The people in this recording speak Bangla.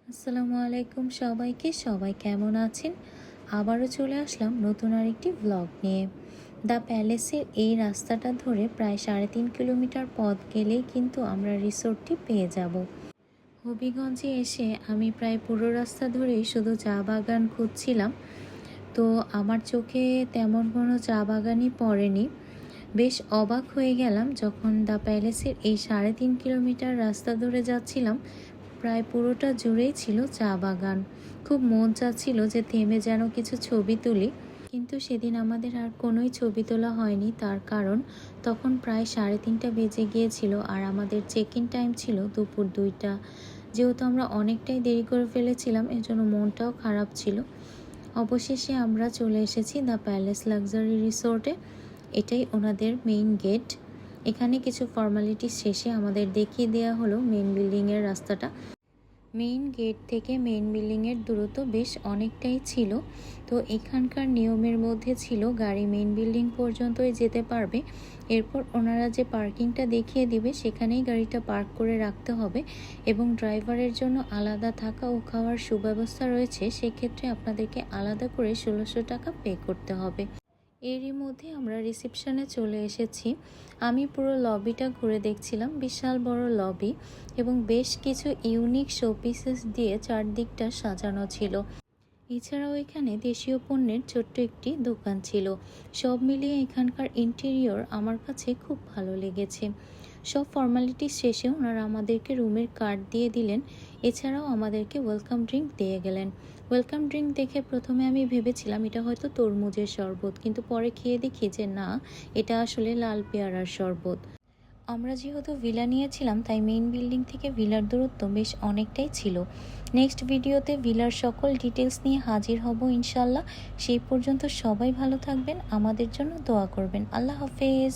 আসসালামু আলাইকুম সবাইকে। সবাই কেমন আছেন? আবারও চলে আসলাম নতুন আরেকটি ব্লগ নিয়ে। দ্য প্যালেসের এই রাস্তাটা ধরে প্রায় 3.5 কিলোমিটার পথ গেলেই কিন্তু আমরা রিসোর্টটি পেয়ে যাব। হবিগঞ্জে এসে আমি প্রায় পুরো রাস্তা ধরেই শুধু চা বাগান খুঁজছিলাম, তো আমার চোখে তেমন কোনো চা বাগানই পড়েনি। বেশ অবাক হয়ে গেলাম যখন দ্য প্যালেসের এই 3.5 কিলোমিটার রাস্তা ধরে যাচ্ছিলাম। প্রায় পুরোটা জুড়েই ছিল চা বাগান। খুব মন চাচ্ছিল যে থেমে যেন কিছু ছবি তুলি, কিন্তু সেদিন আমাদের আর কোনোই ছবি তোলা হয়নি। তার কারণ তখন প্রায় 3:30 বেজে গিয়েছিল আর আমাদের চেক ইন টাইম ছিল দুপুর 2টা। যেহেতু আমরা অনেকটাই দেরি করে ফেলেছিলাম, এজন্য মনটাও খারাপ ছিল। অবশেষে আমরা চলে এসেছি দ্য প্যালেস লাক্সারি রিসোর্টে। এটাই ওনাদের মেইন গেট। এখানে কিছু ফর্মালিটি শেষে আমাদের দেখিয়ে দেওয়া হলো মেইন বিল্ডিংয়ের রাস্তাটা। মেইন গেট থেকে মেইন বিল্ডিংয়ের দূরত্ব বেশ অনেকটাই ছিল। তো এখানকার নিয়মের মধ্যে ছিল গাড়ি মেইন বিল্ডিং পর্যন্তই যেতে পারবে, এরপর ওনারা যে পার্কিংটা দেখিয়ে দিবে সেখানেই গাড়িটা পার্ক করে রাখতে হবে এবং ড্রাইভারের জন্য আলাদা থাকা ও খাওয়ার সুব্যবস্থা রয়েছে। সেক্ষেত্রে আপনাদেরকে আলাদা করে 1600 টাকা পে করতে হবে। এরই মধ্যে আমরা রিসেপশনে চলে এসেছি। আমি পুরো লবিটা ঘুরে দেখছিলাম। বিশাল বড় লবি এবং বেশ কিছু ইউনিক শোপিসেস দিয়ে চারদিকটা সাজানো ছিল। এছাড়াও এখানে দেশীয় পণ্যের ছোট্ট একটি দোকান ছিল। সব মিলিয়ে এখানকার ইন্টেরিয়র আমার কাছে খুব ভালো লেগেছে। সব ফর্মালিটি শেষে ওনারা আমাদেরকে রুমের কার্ড দিয়ে দিলেন। এছাড়াও আমাদেরকে ওয়েলকাম ড্রিঙ্ক দিয়ে গেলেন। ওয়েলকাম ড্রিঙ্ক দেখে প্রথমে আমি ভেবেছিলাম এটা হয়তো তরমুজের শরবত, কিন্তু পরে খেয়ে দেখি যে না, এটা আসলে লাল পেয়ারার শরবত। আমরা যেহেতু ভিলা নিয়েছিলাম তাই মেইন বিল্ডিং থেকে ভিলার দূরত্ব বেশ অনেকটাই ছিল। নেক্সট ভিডিওতে ভিলার সকল ডিটেলস নিয়ে হাজির হব ইনশাল্লাহ। সেই পর্যন্ত সবাই ভালো থাকবেন, আমাদের জন্য দোয়া করবেন। আল্লাহ হাফেজ।